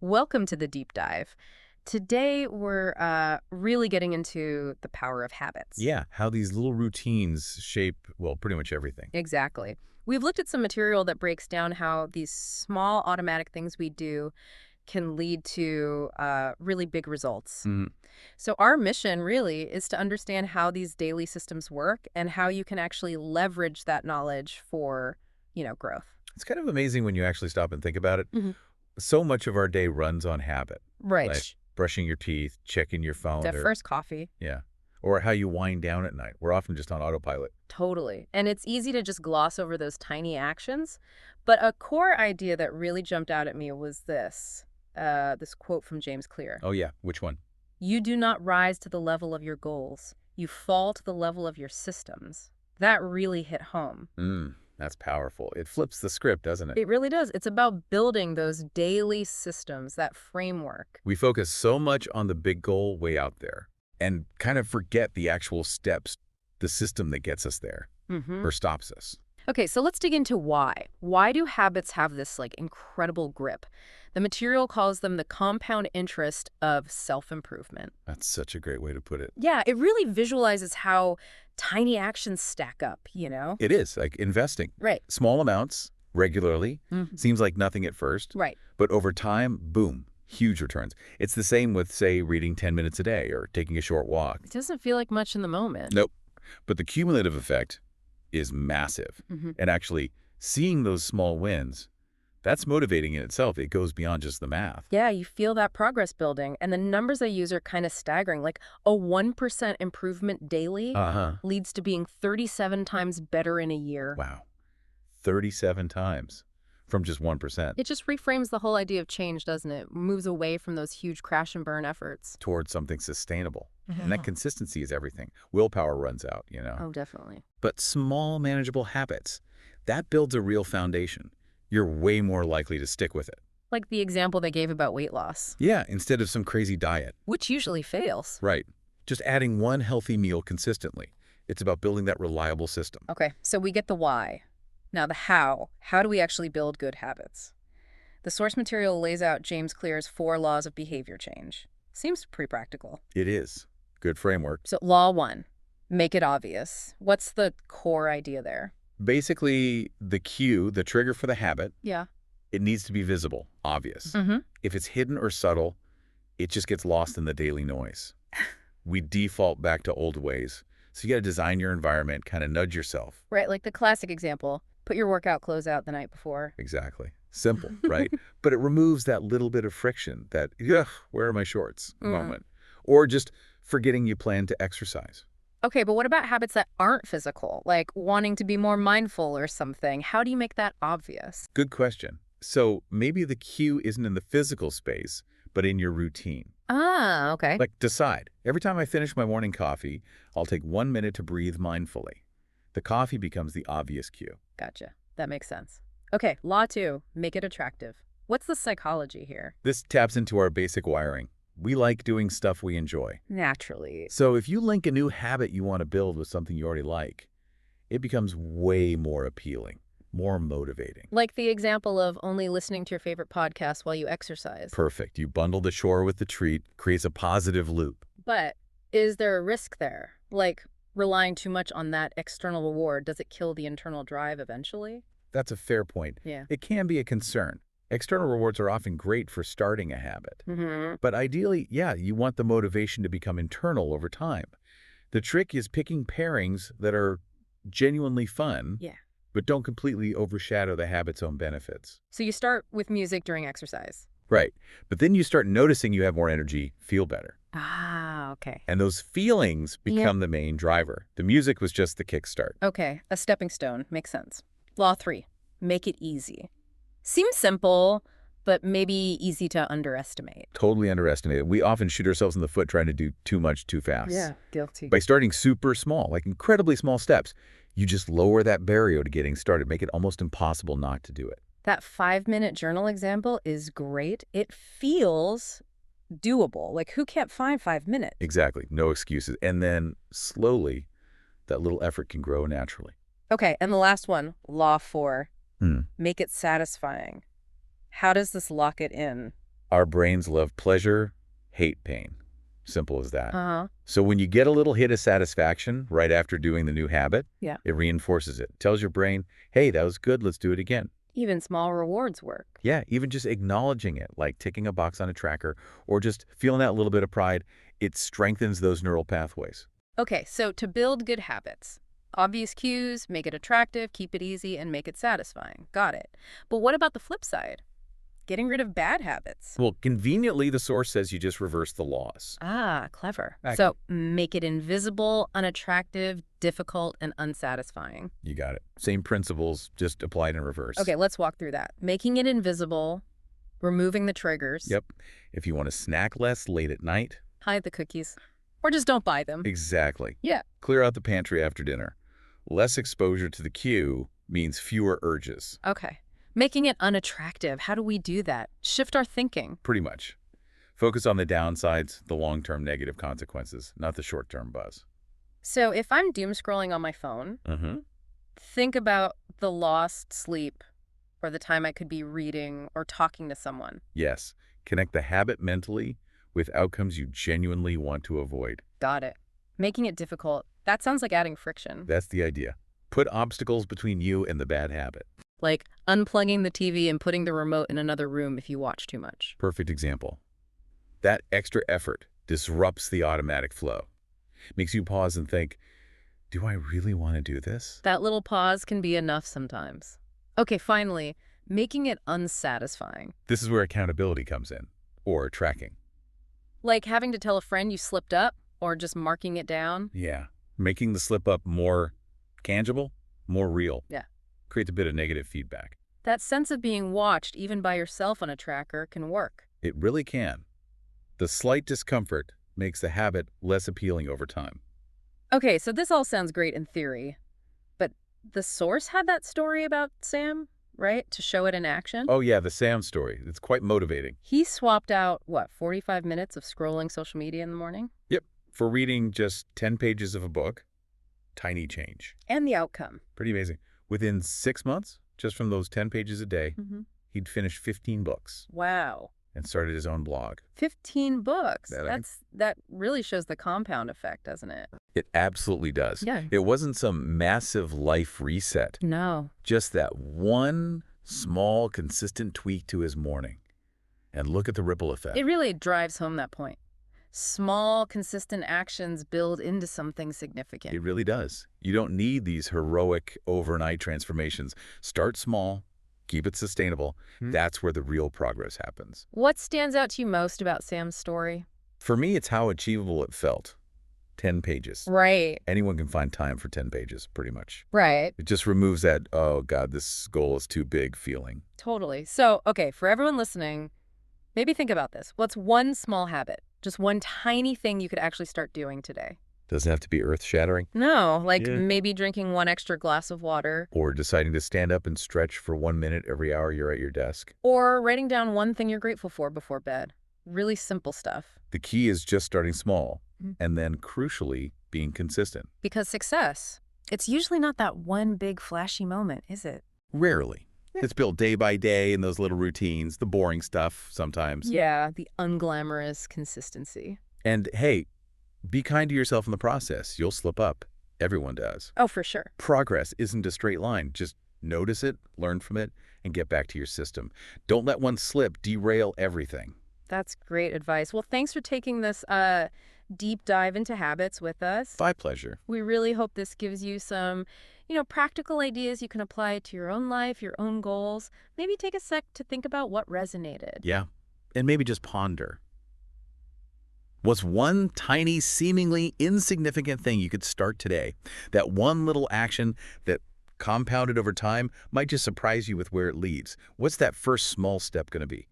Welcome to the deep dive. Today, we're really getting into the power of habits. Yeah, how these little routines shape, well, pretty much everything. Exactly. We've looked at some material that breaks down how these small automatic things we do can lead to really big results. Mhm. So our mission really is to understand how these daily systems work and how you can actually leverage that knowledge for, growth. It's kind of amazing when you actually stop and think about it. Hmm. So much of our day runs on habit, like Right. brushing your teeth, checking your phone, That or, first coffee. yeah, or how you wind down at night. We're often just on autopilot. Totally. And it's easy to just gloss over those tiny actions. But a core idea that really jumped out at me was this quote from James Clear. Oh, yeah, which one? You do not rise to the level of your goals. You fall to the level of your systems. That really hit home. That's powerful. It flips the script, doesn't it? It really does. It's about building those daily systems, that framework. We focus so much on the big goal way out there and kind of forget the actual steps, the system that gets us there or stops us. Okay, so let's dig into why. Why do habits have this incredible grip? The material calls them the compound interest of self-improvement. That's such a great way to put it. Yeah, it really visualizes how tiny actions stack up. It is like investing. Right. Small amounts, regularly, Mhm. seems like nothing at first, Right. but over time, boom, huge returns. It's the same with, say, reading 10 minutes a day or taking a short walk. It doesn't feel like much in the moment. Nope. But the cumulative effect is massive. Hmm. And actually, seeing those small wins, that's motivating in itself. It goes beyond just the math. Yeah, you feel that progress building. And the numbers they use are kind of staggering. Like a 1% improvement daily Uh-huh. leads to being 37 times better in a year. Wow. 37 times from just 1% It just reframes the whole idea of change, doesn't it? Moves away from those huge crash and burn efforts. towards something sustainable. And Yeah. that consistency is everything. Willpower runs out. Oh, definitely. But small, manageable habits, that builds a real foundation. You're way more likely to stick with it. Like the example they gave about weight loss, Yeah, instead of some crazy diet. which usually fails. Right. Just adding one healthy meal consistently. It's about building that reliable system. Okay, so we get the why. Now the how. How do we actually build good habits? The source material lays out James Clear's 4 laws of behavior change. Seems pretty practical. It is. Good framework. So law 1, make it obvious. What's the core idea there? Basically, the cue, the trigger for the habit, Yeah. it needs to be visible, obvious. Mm-hmm. If it's hidden or subtle, it just gets lost in the daily noise. We default back to old ways. So you got to design your environment, kind of nudge yourself. Right, like the classic example. Put your workout clothes out the night before. Exactly. Simple, right? But it removes that little bit of friction, that, ugh, where are my shorts moment. Or just forgetting you plan to exercise. Okay, but what about habits that aren't physical, like wanting to be more mindful or something? How do you make that obvious? Good question. So maybe the cue isn't in the physical space, but in your routine. Ah, okay. Like decide, every time I finish my morning coffee, I'll take 1 minute to breathe mindfully. The coffee becomes the obvious cue. Gotcha. That makes sense. Okay, law 2, make it attractive. What's the psychology here? This taps into our basic wiring. We like doing stuff we enjoy. Naturally. So if you link a new habit you want to build with something you already like, it becomes way more appealing, more motivating. Like the example of only listening to your favorite podcast while you exercise. Perfect. You bundle the chore with the treat, creates a positive loop. But is there a risk there? Like relying too much on that external reward, does it kill the internal drive eventually? That's a fair point. Yeah. It can be a concern. External rewards are often great for starting a habit. Mm-hmm. But ideally, yeah, you want the motivation to become internal over time. The trick is picking pairings that are genuinely fun, Yeah. but don't completely overshadow the habit's own benefits. So you start with music during exercise. Right. But then you start noticing you have more energy, feel better. Ah, okay. And those feelings become the main driver. The music was just the kickstart. Okay, a stepping stone. Makes sense. Law 3, make it easy. Seems simple, but maybe easy to underestimate. Totally underestimated. We often shoot ourselves in the foot trying to do too much too fast. Guilty. By starting super small, like incredibly small steps, you just lower that barrier to getting started, make it almost impossible not to do it. That 5-minute journal example is great. It feels doable. Like, who can't find 5 minutes? Exactly. No excuses. And then slowly, that little effort can grow naturally. Okay, and the last one, law 4, make it satisfying. How does this lock it in? Our brains love pleasure, hate pain. Simple as that. Uh-huh. So when you get a little hit of satisfaction right after doing the new habit, Yeah. it reinforces it. Tells your brain, hey, that was good, let's do it again. Even small rewards work. Yeah, even just acknowledging it, like ticking a box on a tracker or just feeling that little bit of pride, it strengthens those neural pathways. Okay, so to build good habits, obvious cues, make it attractive, keep it easy, and make it satisfying. Got it. But what about the flip side? Getting rid of bad habits. Well, conveniently, the source says you just reverse the laws. Ah, clever. Back- So make it invisible, unattractive, difficult, and unsatisfying. You got it. Same principles, just applied in reverse. Okay, let's walk through that. Making it invisible, removing the triggers. Yep. If you want to snack less late at night. Hide the cookies. Or just don't buy them. Exactly. Yeah. Clear out the pantry after dinner. Less exposure to the cue means fewer urges. Okay. Making it unattractive. How do we do that? Shift our thinking. Pretty much. Focus on the downsides, the long-term negative consequences, not the short-term buzz. So if I'm doom scrolling on my phone, think about the lost sleep or the time I could be reading or talking to someone. Yes. Connect the habit mentally with outcomes you genuinely want to avoid. Got it. Making it difficult. That sounds like adding friction. That's the idea. Put obstacles between you and the bad habit. Like unplugging the TV and putting the remote in another room if you watch too much. Perfect example. That extra effort disrupts the automatic flow. Makes you pause and think, do I really want to do this? That little pause can be enough sometimes. Okay, finally, making it unsatisfying. This is where accountability comes in, or tracking. Like having to tell a friend you slipped up or just marking it down. Yeah. Making the slip up more tangible, more real. Yeah. Creates a bit of negative feedback. That sense of being watched, even by yourself on a tracker, can work. It really can. The slight discomfort makes the habit less appealing over time. Okay, so this all sounds great in theory, but the source had that story about Sam, right? To show it in action? Oh yeah, the Sam story. It's quite motivating. He swapped out, what, 45 minutes of scrolling social media in the morning? Yep. For reading just 10 pages of a book, tiny change. And the outcome. Pretty amazing. Within 6 months, just from those 10 pages a day, Mm-hmm. he'd finished 15 books Wow. and started his own blog. 15 books. That That really shows the compound effect, doesn't it? It absolutely does. Yeah. It wasn't some massive life reset. No. Just that one small, consistent tweak to his morning. And look at the ripple effect. It really drives home that point. Small, consistent actions build into something significant. It really does. You don't need these heroic overnight transformations. Start small, keep it sustainable. That's where the real progress happens. What stands out to you most about Sam's story? For me, it's how achievable it felt. 10 pages. Right. Anyone can find time for 10 pages, pretty much. Right. It just removes that, oh God, this goal is too big feeling. Totally. So, okay, for everyone listening, maybe think about this. What's one small habit? Just one tiny thing you could actually start doing today? Doesn't have to be earth-shattering. No, like Yeah. maybe drinking one extra glass of water. Or deciding to stand up and stretch for 1 minute every hour you're at your desk. Or writing down one thing you're grateful for before bed. Really simple stuff. The key is just starting small, Mhm. and then, crucially, being consistent. Because success, it's usually not that one big flashy moment, is it? Rarely. It's built day by day in those little routines, the boring stuff sometimes. Yeah, the unglamorous consistency. And hey, be kind to yourself in the process. You'll slip up. Everyone does. Oh, for sure. Progress isn't a straight line. Just notice it, learn from it, and get back to your system. Don't let one slip derail everything. That's great advice. Well, thanks for taking this deep dive into habits with us. My pleasure. We really hope this gives you some, practical ideas you can apply to your own life, your own goals. Maybe take a sec to think about what resonated. Yeah. And maybe just ponder. What's one tiny, seemingly insignificant thing you could start today? That one little action that compounded over time might just surprise you with where it leads. What's that first small step going to be?